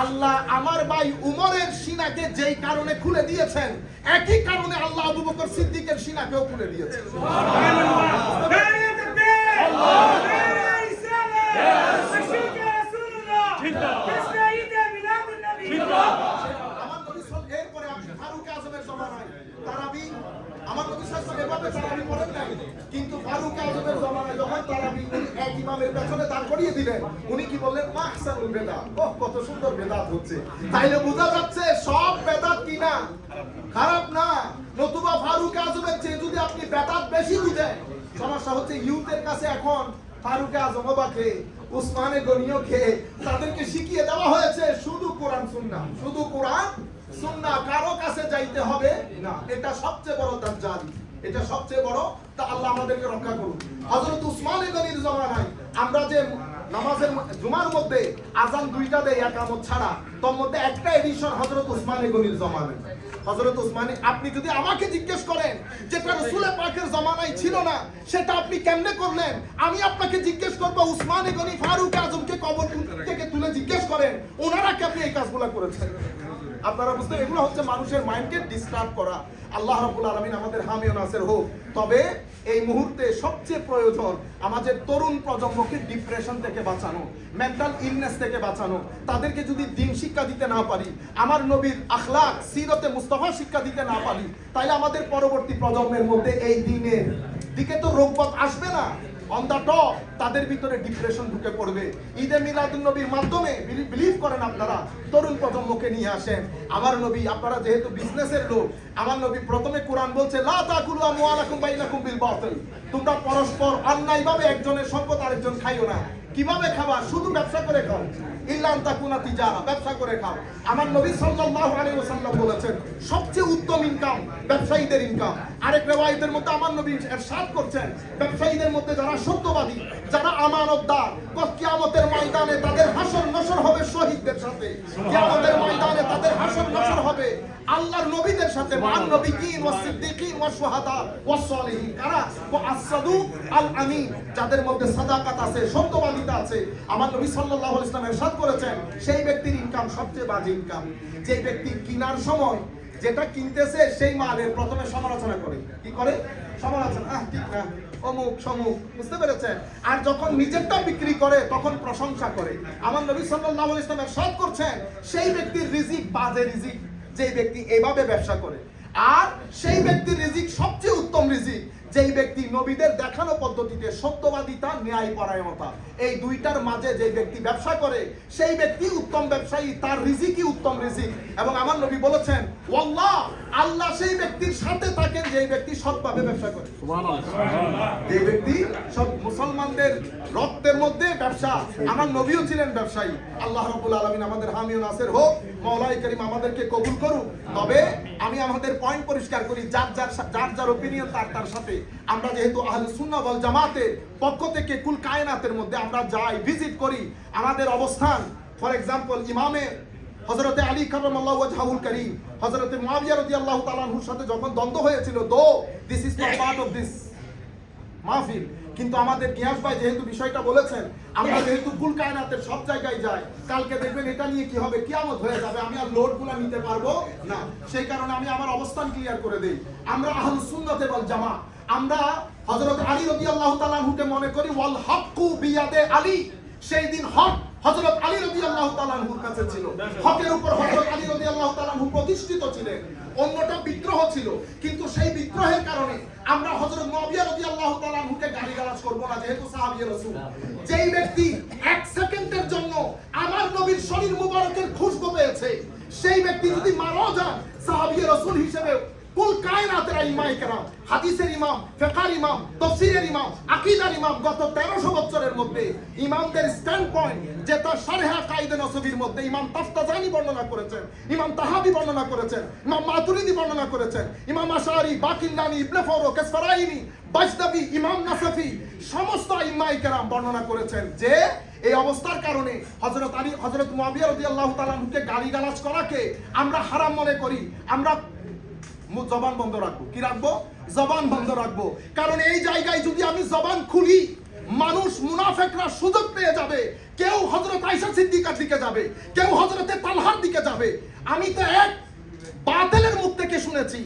আল্লাহ আমার ভাই উমরের সিনাকে যেই কারণে খুলে দিয়েছেন, একই কারণে আল্লাহ আবু বকর সিদ্দিকের সিনাকেও খুলে দিয়েছেন। কিন্তু ফারুক আজমের জমানায় যখন তারাবি এক ইমামের পেছনে দাঁড় করিয়ে দিলেন, উনি কি বললেন? মাহসানুল বেদাত। ওহ, কত সুন্দর বেদাত হচ্ছে। তাইলে বোঝা যাচ্ছে সব বেদাত কি না খারাপ না। নতুবা ফারুক আজমের চেয়ে যদি আপনি বেদাত বেশি বুঝেন, সমস্যা হচ্ছে ইউথের কাছে এখন ফারুক আজম বাকে, উসমানে গনিও খেয়ে তাদেরকে শিখিয়ে দেওয়া হয়েছে শুধু কোরআন সুন্নাহ, শুধু কোরআন সুন্নাহ, কারো কাছে যাইতে হবে না। এটা সবচেয়ে বড় দাজ্জাল, এটা সবচেয়ে বড়। তা আল্লাহ আমাদেরকে রক্ষা করুন। হযরত উসমানে গনির জামানায় আমরা যে নামাজের জুমার মধ্যে আযান 2টা দেয় একামত ছাড়া, তার মধ্যে একটা এডিশন হযরত উসমানে গনির জামানায়। হযরত উসমানে, আপনি যদি আমাকে জিজ্ঞেস করেন যেটা রাসূল পাকের জামানায় ছিল না, সেটা আপনি কেমনে করলেন, আমি আপনাকে জিজ্ঞেস করব উসমানে গনি ফারুক আজমকে কবর থেকে তুলে জিজ্ঞেস করেন ওনারা কেমনে এই কাজগুলো করেছেন। আপনারা বুঝতে, এগুলো হচ্ছে মানুষের মাইন্ডকে ডিস্টার্ব করা। আল্লাহ রাব্বুল আলামিন আমাদের হামি ও নাসির হোক। তবে এই মুহূর্তে সবচেয়ে প্রয়োজন আমাদের তরুণ প্রজন্মকে ডিপ্রেশন থেকে বাঁচানো, মেন্টাল ইলনেস থেকে বাঁচানো। তাদেরকে যদি দিন শিক্ষা দিতে না পারি, আমার নবীর আখলাক সিরতে মুস্তাফা শিক্ষা দিতে না পারি, তাহলে আমাদের পরবর্তী প্রজন্মের মধ্যে এই দিনের দিকে তো রোগপথ আসবে না। অন দা টপ তাদের ভিতরে ডিপ্রেশন ঢুকে পড়বে। ঈদে মিলাদুন নবীর মাধ্যমে বিলিভ করেন আপনারা তরুণ প্রজন্মকে নিয়ে আসেন। আমার নবী, আপনারা যেহেতু বিজনেসের লোক, আমার নবী প্রথমে কোরআন বলছে লা তাকুলু আমওয়ালাকুম বাইনাকুম বিল বাতিল, তোমরা পরস্পর অন্যায়ভাবে একজনের সম্পদ আরেকজন খাইও না। কিভাবে খাবা? শুধু ব্যবসা করে খাও। ইল্লা আন তাকুনা তিজারা, ব্যবসা করে খাও। আমার নবী সাল্লাল্লাহু আলাইহি ওয়াসাল্লাম বলেছেন সবচেয়ে উত্তম ইনকাম ব্যবসায়ীদের ইনকাম। আরেক রিওয়ায়াতের মধ্যে আমার নবী ইরশাদ করছেন ব্যবসায়ীদের মধ্যে যারা সত্যবাদী, যারা আমানতদার, কিয়ামতের ময়দানে তাদের হাসর নাসর হবে শহীদদের সাথে, কিয়ামতের ময়দানে তাদের হাসর নাসর হবে আল্লাহর নবীদের সাথে, মান নবিয়িন ওয়াস সিদ্দিকিন ওয়াস শুহাদা ওয়াস সালিহিন। কারা? ওয়াস-সাদুক আল-আমিন, যাদের মধ্যে সাদাকাত আছে, সত্যবাদিতা আছে। আমার নবী সাল্লাল্লাহু আলাইহি ওয়াসাল্লাম ইরশাদ করেছেন, সেই ব্যক্তির ইনকাম সবচেয়ে বাজে ইনকাম, যে ব্যক্তি কেনার সময় যেটা কিনতেছে সেই মালের প্রথমে সমালোচনা করে। কি করে? সমালোচনা, ঠিক না, অমুক সমুক, বুঝতে পেরেছেন? আর যখন নিজেরটা বিক্রি করে তখন প্রশংসা করে। আমার নবী সাল্লাল্লাহু আলাইহি ওয়াসাল্লাম ইরশাদ করছেন, সেই ব্যক্তির রিজিক বাজে রিজিক যেই ব্যক্তি এভাবে ব্যবসা করে। আর সেই ব্যক্তির রিজিক সবচেয়ে উত্তম রিজিক যেই ব্যক্তি নবীদের দেখানো পদ্ধতিতে সত্যবাদিতা, ন্যায়পরায়ণতা, এই দুইটার মাঝে যে ব্যক্তি ব্যবসা করে সেই ব্যক্তি উত্তম ব্যবসায়ী, তার রিজিকই উত্তম রিজিক। এবং আমার নবী বলেছেন, ওয়াল্লাহ, আল্লাহ সেই ব্যক্তির সাথে থাকেন যেই ব্যক্তি সৎভাবে ব্যবসা করে। যে ব্যক্তি সব মুসলমানদের রক্তের মধ্যে ব্যবসা, আমার নবীও ছিলেন ব্যবসায়ী। আল্লাহ রাব্বুল আলামিন আমাদের হামি ও নাসির হোক, মাওলাই করিম আমাদেরকে কবুল করুক। তবে আমি আমাদের পয়েন্ট পরিষ্কার করি, যার অপিনিয়ন তার সাথে। আমরা যেহেতু আহলুস সুন্নাহ ওয়াল জামাতের পক্ষ থেকে কুল কায়নাতের মধ্যে আমরা যাই, ভিজিট করি, আমাদের অবস্থান, ফর এক্সাম্পল ইমামে হযরতে আলী কারামাল্লাহু ওয়াজহাহুল কারীম, হযরতে মুআবিয়া রাদিয়াল্লাহু তাআলা আনহুর সাথে যখন দ্বন্দ্ব হয়েছিল, দো this is not part of this মাহফিল, কিন্তু আমাদের গিয়াস ভাই যেহেতু বিষয়টা বলেছেন, আমরা যেহেতু কুল কায়নাতের সব জায়গায় যাই, কালকে দেখবেন এটা নিয়ে কি হবে, কিয়ামত হয়ে যাবে, আমি আর লোডগুলো নিতে পারবো না। সেই কারণে আমি আমার অবস্থান ক্লিয়ার করে দেই। আমরা আহলুস সুন্নাহ ওয়াল জামাত, আমরা হযরত আলী রাদিয়াল্লাহু তাআলা আনহুকে মনে করি ওয়াল হাক্কু বিয়াদে আলী। সেই দিন হক হযরত আলী রাদিয়াল্লাহু তাআলা আনহুর কাছে ছিল, হকের উপর হযরত আলী রাদিয়াল্লাহু তাআলা আনহু প্রতিষ্ঠিত ছিলেন। অন্যটা বিদ্রোহ ছিল, কিন্তু সেই বিদ্রোহের কারণে আমরা হযরত মুআবিয়া রাদিয়াল্লাহু তাআলা আনহুকে গালিগালাজ করব না, যেহেতু সাহাবী রাসূল। যেই ব্যক্তি এক সেকেন্ডের জন্য আমার নবীর শরীর মুবারকের খুশবু পেয়েছে, সেই ব্যক্তি যদি মারাও যান, সাহাবী রাসূল হিসেবে কুল কায়নাতের ইমাম কেরাম, হাদিসের ইমাম, ফিকহের ইমাম, তাফসীরের ইমাম, আকীদার ইমাম, গত 1300 বছরের মধ্যে ইমামদের স্ট্যান্ড পয়েন্ট যেটা শারহ কায়দা নসবীর মধ্যে ইমাম তাফতাজানি বর্ণনা করেছেন, ইমাম তাহাবি বর্ণনা করেছেন, ইমাম মাতুরিদি বর্ণনা করেছেন, ইমাম আশআরি, বাকিল্লানি, ইবনে ফারুক, ইসফারাইনি, বাইজদাবি, ইমাম নাসাফি, সমস্ত ইমাম কেরাম বর্ণনা করেছেন যে এই অবস্থার কারণে হযরত মুআবিয়া রাদিয়াল্লাহু তাআলা আনহুকে গালিগালাজ করাকে আমরা হারাম মনে করি। আমরা জবান বন্ধ রাখবো। কি রাখবো? জবান বন্ধ রাখবো। কারণ এই জায়গায় যদি আমি জবান খুলি, মানুষ মুনাফিকরা সুযোগ পেয়ে যাবে। কেউ হযরত আয়েশা সিদ্দিকার দিকে যাবে, কেউ হযরতে তালহার দিকে যাবে। আমি তো এক বাতিলের মুখ থেকে শুনেছি,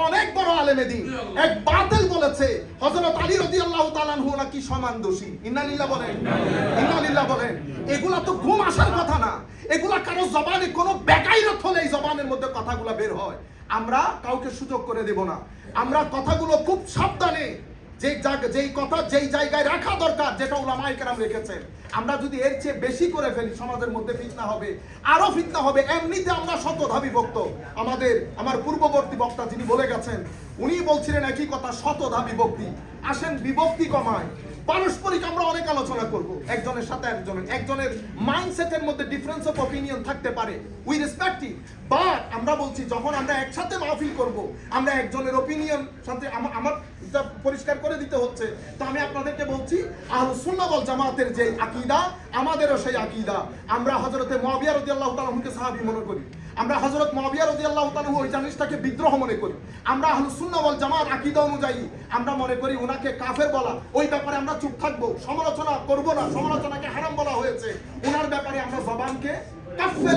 অনেক বড় আলেমে দ্বীন এক বাতিল বলেছে হযরত আলী রাদিয়াল্লাহু তাআলা আনহু নাকি সমান দোষী। ইন্না লিল্লাহি বলেন, ইন্না লিল্লাহি বলেন। এগুলা তো ঘুম আসার কথা না, এগুলা কারো জবানে কোনো বেকায়দত হলে এই জবানের মধ্যে কথাগুলো বের হয়। আমরা কাউকে সুযোগ করে দেব না। আমরা কথাগুলো খুব সাবধানে, যেই কথা যেই জায়গায় রাখা দরকার, যেটা উলামায়ে কেরাম রেখেছেন, আমরা যদি এর চেয়ে বেশি করে ফেলি সমাজের মধ্যে ফিতনা হবে, আরো ফিতনা হবে। এমনিতে আমরা শতধা বিভক্ত। আমার পূর্ববর্তী বক্তা যিনি বলে গেছেন, উনি বলছিলেন একই কথা, শতধা বিভক্তি। আসেন বিভক্তি কমায়, পারস্পরিক আমরা অনেক আলোচনা করব। একজনের সাথে একজনের মাইন্ডসেটের মধ্যে ডিফারেন্স অফ অপিনিয়ন থাকতে পারে, উই রেসপেক্ট ইট। বাট আমরা বলছি যখন আমরা একসাথে মাহফিল করব, আমরা একজনের অপিনিয়ন সাথে আমার পরিষ্কার করে দিতে হচ্ছে। তো আমি আপনাদেরকে বলছি, আহলুস সুন্নাহ ওয়াল জামাতের যে আকীদা, আমাদেরও সেই আকীদা। আমরা হযরতে মুআবিয়া রাদিয়াল্লাহু তাআলা আনহুকে সাহাবী মনে করি। আমরা হযরত মুআবিয়া রাদিয়াল্লাহু তাআলা আনহু ওই জিনিসটাকে বিদ্রোহ মনে করি। আমরা আহলুস সুন্নাহ ওয়াল জামাত আকীদা অনুযায়ী আমরা মনে করি ওনাকে কাফের বলা, ওই ব্যাপারে আমরা চুপ থাকবো, সমালোচনা করব না। সমালোচনাকে হারাম বলা হয়েছে, ওনার ব্যাপারে আমরা জবানকে কাফে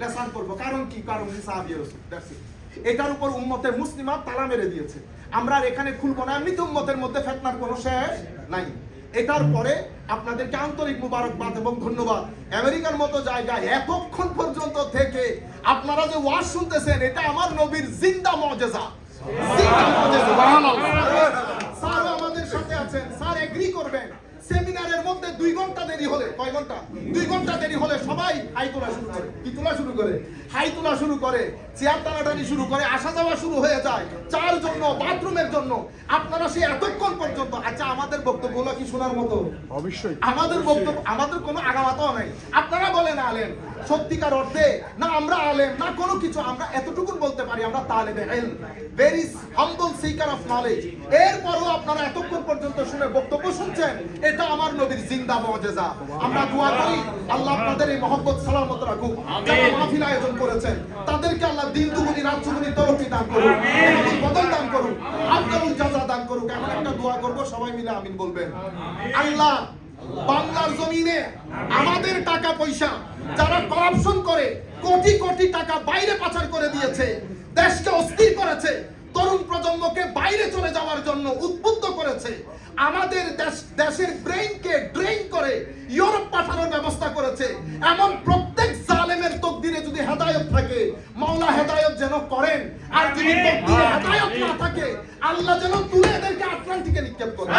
লেসান করব। কারণ কি? কারণ সাহাবী রাসূল। That's it. এটার উপর উম্মতে মুসলিমা তালা মেরে দিয়েছে। আমরা আর এখানে খুলবো না, এমনিতে উম্মতের মধ্যে ফিতনার কোনো শেষ নাই। এটার পরে আপনাদেরকে আন্তরিক মুবারকবাদ এবং ধন্যবাদ। আমেরিকার মতো জায়গায় এতক্ষণ পর্যন্ত থেকে আপনারা যে ওয়াজ শুনতেছেন, এটা আমার নবীর জিন্দা মুজিজা। স্যার আমাদের সাথে আছেন, স্যার এগ্রি করবেন। সেমিনারের মধ্যে 2 ঘন্টা দেরি হলে, কয় ঘন্টা? 2 ঘন্টা দেরি হলে সবাই হাই তোলা শুরু করে। কি তোলা শুরু করে? হাই তোলা শুরু করে, চেয়ার টানাটানি শুরু করে, আসা যাওয়া শুরু হয়ে যায় চার জন্য, বাথরুমের জন্য। আপনারা সেই এতক্ষণ পর্যন্ত, আচ্ছা আমাদের বক্তব্যগুলো কি শোনার মতো? অবশ্যই। আমাদের বক্তব্য, আমাদের কোনো আগামাতাও নাই। আপনারা বলেন আলেম, সত্যিকার অর্থে না আমরা আলেম না কোনো কিছু। আমরা এতটুকু বলতে পারি আমরা তালেবে ইলম, very humble seeker of knowledge. এরপরও আপনারা এতক্ষণ পর্যন্ত শুনে বক্তব্য শুনছেন। দিচ্ছেন, এটা আমার নবীর জিন্দা মুজিজা। আমরা দোয়া করি আল্লাহ আপনাদের এই মহব্বত সালামত রাখুক। যারা মাহফিল আয়োজন করেছেন তাদেরকে আল্লাহ দিন দুগুনি রাত দুগুনি তরফি দান করুন, এমন বদল দান করুন, আফদালুল জাযা দান করুক। এমন একটা দোয়া করব, সবাই মিলে আমিন বলবেন। আল্লাহ বাংলার জমিনে আমাদের টাকা পয়সা যারা কারাপশন করে কোটি কোটি টাকা বাইরে পাচার করে দিয়েছে, দেশকে অস্থির করেছে, তরুণ প্রজন্মকে বাইরে চলে যাওয়ার জন্য উদ্বুদ্ধ করেছে, আমাদের দেশের ব্রেইনকে ড্রেইন করে ইউরোপ পাঠানোর ব্যবস্থা করেছে, এমন প্রত্যেক জালেমের তকদিরে যদি হেদায়েত থাকে মাওলা হেদায়েত যেন করেন, আর যদি তকদিরে হেদায়েত না থাকে আল্লাহ যেন তুলে এদেরকে আটলান্টিকে নিক্ষেপ করেন।